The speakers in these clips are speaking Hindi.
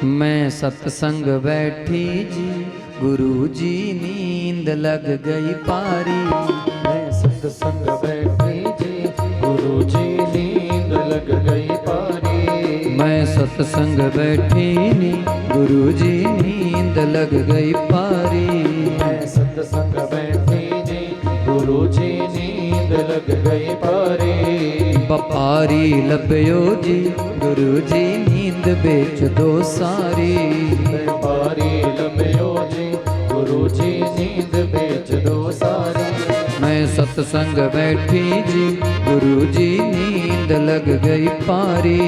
मैं सत्संग बैठी जी, गुरु जी नींद लग गई पारी। मैं सत्संग बैठी जी, गुरु जी नींद लग गई पारी। मैं सत्संग बैठी नी, गुरु जी नींद लग गई पारी। मैं सत्संग बैठी जी, गुरु जी नींद लग गई पारी। व्यापारी लभ्यो जी, गुरु जी नींद बेच दो सारी। व्यापारी लभ्यो जी, गुरु जी नींद बेच दो सारी। मैं सत्संग बैठी जी, गुरु जी नींद लग गई पारी।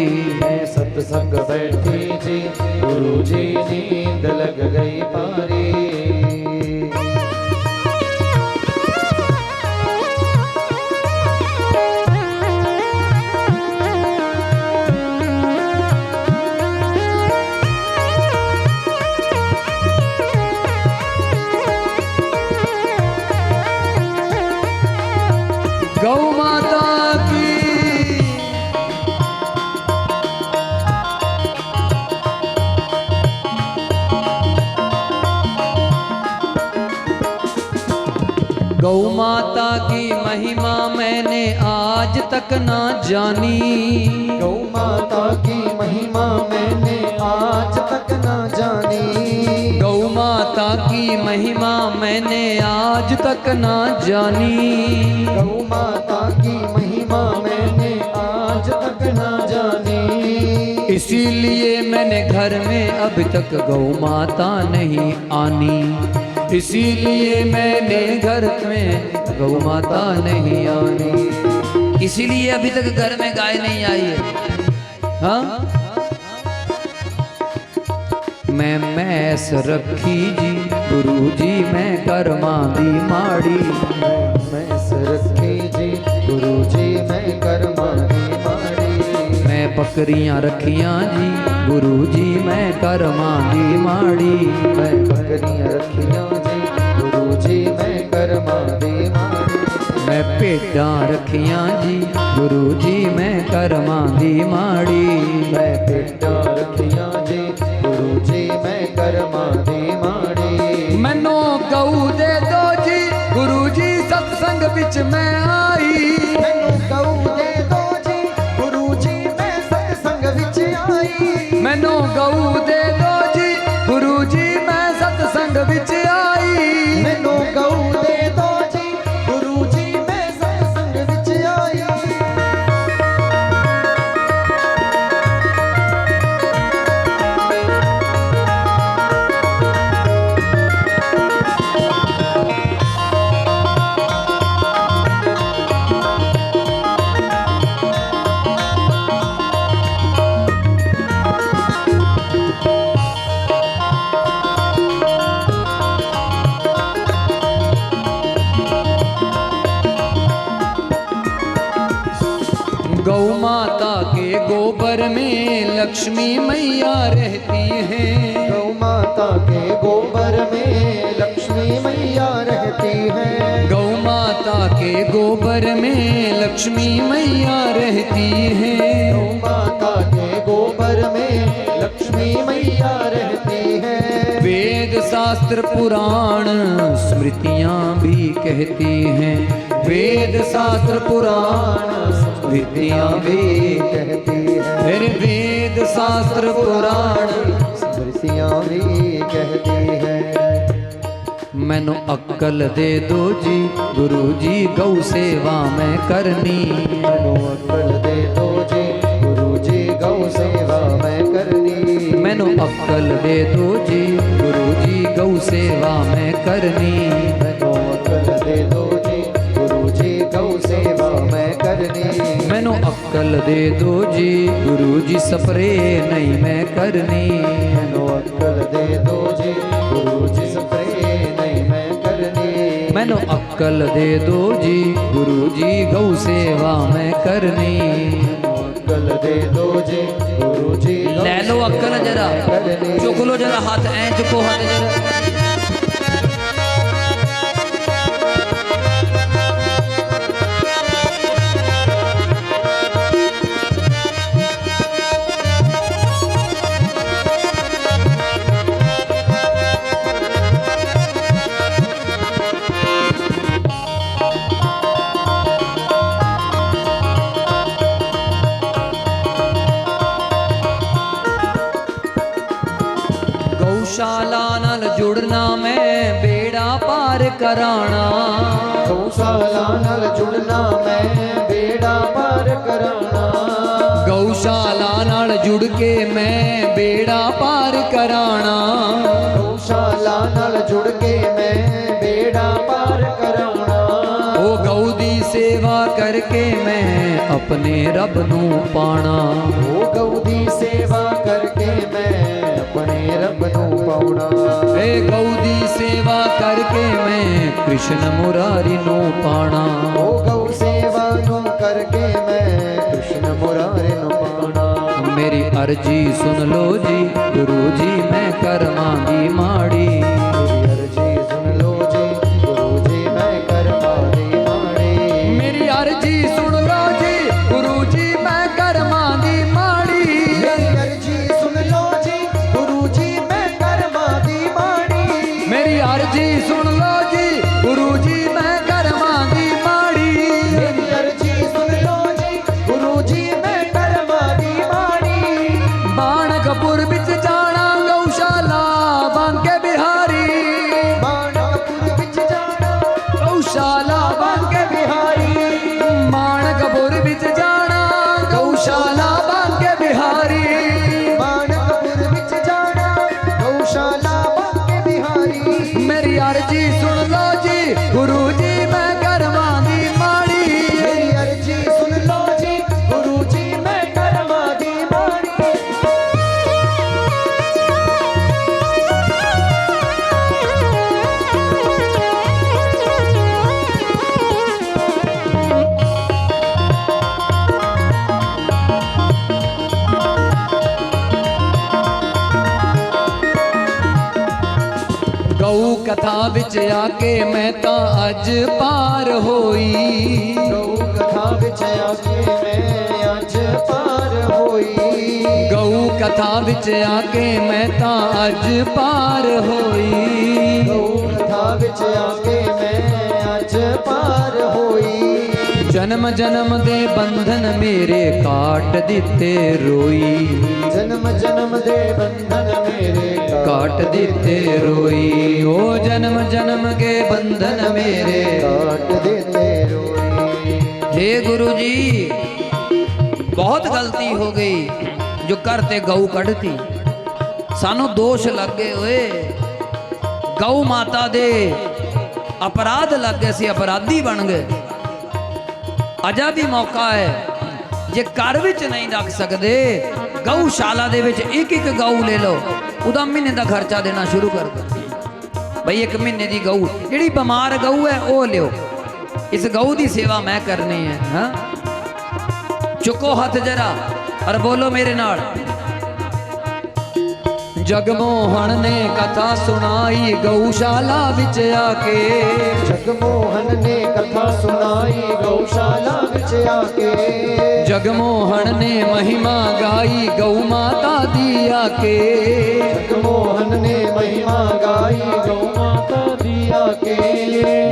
मैं सत्संग बैठी जी, गुरु जी नींद लग गई पारी। गौ माता की गौ माता की महिमा मैंने आज तक ना जानी। गौ माता की महिमा मैंने आज तक ना जानी। गौ माता की महिमा मैंने आज तक ना जानी। गौ माता की महिमा मैंने आज तक ना जानी। इसीलिए मैंने घर में अभी तक गौ माता नहीं आनी। इसीलिए मैंने घर में गौ माता नहीं आनी। इसीलिए अभी तक घर में गाय नहीं आई है। हाँ, मैं मैस रखी जी, गुरु जी मैं कर्मा दी माड़ी। मैं रखी जी, गुरु जी मैं कर्मा दी माड़ी। मैं बकरियां रखियां जी, गुरु जी मैं कर्मा दी माड़ी। मैं बकरियां रखियां जी, गुरु जी मैं कर्मा दी माड़ी। मैं भेडां रखियां जी, गुरु जी मैं कर्मा दी माड़ी। मैं भेडां रखियां जी, गुरु जी मैं कर्मा दी माड़ी। मैनू गऊ दे दो जी, गुरु जी सत्संग विच मैं आई। मैनू गऊ दे दो जी, गुरु जी मैं सत्संग विच आई। मैनू गऊ दे दो जी, गुरु जी मैं सत्संग विच आई। मैनू गऊ दे दो जी, गुरु जी मैं सत्संग विच आई। गौ माता के गोबर में लक्ष्मी मैया रहती है। गौ माता के गोबर में लक्ष्मी मैया रहती है। गौ माता के गोबर में लक्ष्मी मैया रहती है। गौ माता के गोबर में लक्ष्मी मैया रहती है। वेद शास्त्र पुराण स्मृतियां भी कहती हैं। वेद शास्त्र पुराण स्मृतियां भी कहती है। फिर वेद शास्त्र पुराण स्मृतियां भी कहती है। मैनू अक्कल दे दो जी, गुरु जी गौ सेवा मैं करनी। मैनू अक्कल दे दो जी, गुरु जी गौ सेवा मैं करनी। मैनू अक्कल दे दो जी, गुरु जी गौ सेवा मैं करनी। मैनू अक्कल दे दो जी, गुरु जी गौ सेवा मैं करनी। मैनू अक्कल दे दो जी, गुरु जी स्प्रे नहीं मैं करनी। मैनू अक्कल दे दो जी, गुरु जी स्प्रे नहीं मैं करनी। मैनू अक्कल दे दो जी, गुरु जी गौ सेवा मैं करनी। मैनू अक्कल दे दो जी, गुरु जी गौ ले लो अक्कल जरा, करनी। चुक लो जरा हाथ, ऐ चुको हाथ जरा। गौशाला नाल जुड़ना मैं बेड़ा पार कराना गौशाला नाल जुड़ना मैं बेड़ा पार कराना गौशाला नाल जुड़ के मैं बेड़ा पार कराना गौशाला नाल जुड़ के मैं बेड़ा पार कराना ओ गौ दी सेवा करके मैं अपने रब नू पाना ओ गौ दी सेवा करके मैं अपने रब नू पाउना ए गौ दी सेवा करके मैं कृष्ण मुरारी नू पाना ओ गौ सेवा नू करके मैं कृष्ण मुरारी नू पाना मेरी अर्जी सुन लो जी गुरु जी मैं कर मांगी माड़ी मेरी अर्जी सुन लो जी गुरु जी मैं कर मांगी माड़ी मेरी अर्जी सुन लो जी गुरु जी मैं कर मांगी माड़ी मेरी अर्जी सुन लो जी गुरु जी मैं कर मांगी माड़ी मेरी अर्जी सुन लो जी गुरु जी मैं कर मांगी माड़ी मेरी अर्जी सुन लो जी गुरु जी मैं कर मांगी माड़ी बाणकपुर बिच जाना गौशाला बांके बिहारी बाणकपुर बिच जाना गौशाला बांके बिहारी बाणकपुर बिच जाना गौशाला बांके बिहारी बाणकपुर बिच जाना गौशाला बांके बिहारी मेरी अर्जी सुन लो जी गुरु जी मैं कर मांगी माड़ी मेरी अर्जी सुन लो जी गुरु जी मैं कर मांगी माड़ी गौ कथा बिच आके मैं ता अज पार होई गौ कथा विच आके मैं अज पार होई गौ कथा बिच आके मैं ता अज पार होई गौ कथा विच आके मैं अज पार होई जन्म जन्म दे बंधन मेरे काट दिते रोई जन्म जन्म दे बंधन मेरे काट दिते रोई ओ जन्म जन्म के बंधन मेरे काट देते रोई हे गुरु जी बहुत गलती हो गई जो करते गऊ कढ़ती सानू दोष लग गए ओए गऊ माता दे अपराध लग गए सी अपराधी बन गए अजा भी मौका है जे घर विच नहीं रख सकते गऊशाला दे विच एक एक गऊ ले लो उदा महीने का खर्चा देना शुरू कर दो भाई एक महीने की गऊ जिहड़ी बीमार गऊ है वो लियो इस गऊ की सेवा मैं करनी है हाँ चुको हाथ जरा और बोलो मेरे नाल जगमोहन ने कथा सुनाई गौशाला विच आके जगमोहन ने कथा सुनाई गौशाला विच आके जगमोहन ने महिमा गाई गौ माता दी आके जगमोहन ने महिमा गाई गौ माता दी आके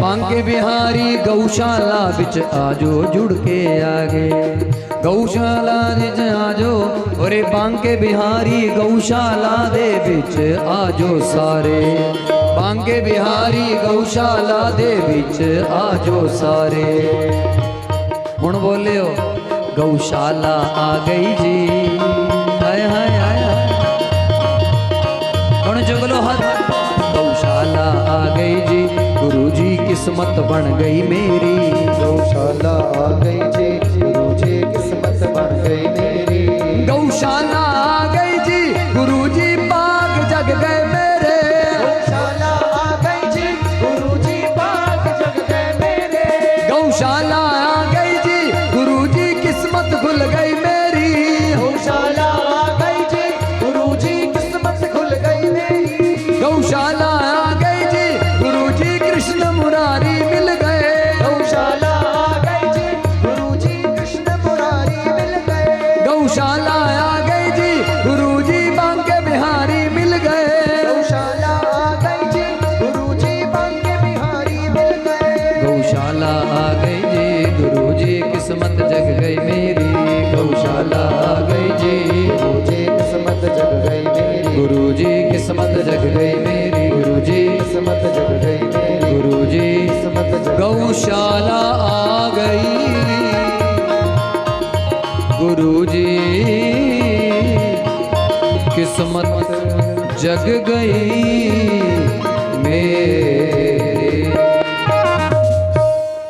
बांके बिहारी गौशाला बिच आजो जुड़ के आगे गौशाला विच आजो ओरे बांके बिहारी गौशाला दे विच आजो सारे बांके बिहारी गौशाला दे विच आजो सारे हुण बोलियो गौशाला आ गई जी हाय हाय हाय हुण जुगलो हाथ गौशाला आ गई जी गुरु जी किस्मत बन गई मेरी गौशाला आ गई जी गुरु जी किस्मत बन गई मेरी गौशाला आ गई जी गुरु जी बाग जग गए मेरे गौशाला आ गई जी गुरु जी बाग जग गए मेरे गौशाला आ गई जी गुरु जी किस्मत खुल गई मेरी गौशाला आ गई जी गुरु जी किस्मत खुल गई मेरी गौशाला आ गई जी गुरु जी कृष्ण मुरारी मिल गए गौशाला आ गई जी गुरु जी कृष्ण मुरारी मिल गए गौशाला आ गई जी गुरु जी बांके बिहारी मिल गए गौशाला आ गई जी गुरु जी बांके बिहारी मिल गए गौशाला आ गई जी गुरु जी किस्मत जग गई मेरी गौशाला आ गई जी गुरु जी किस्मत जग गई मेरी गुरु जी किस्मत जग गौशाला आ गई गुरुजी, किस्मत जग गई मेरी।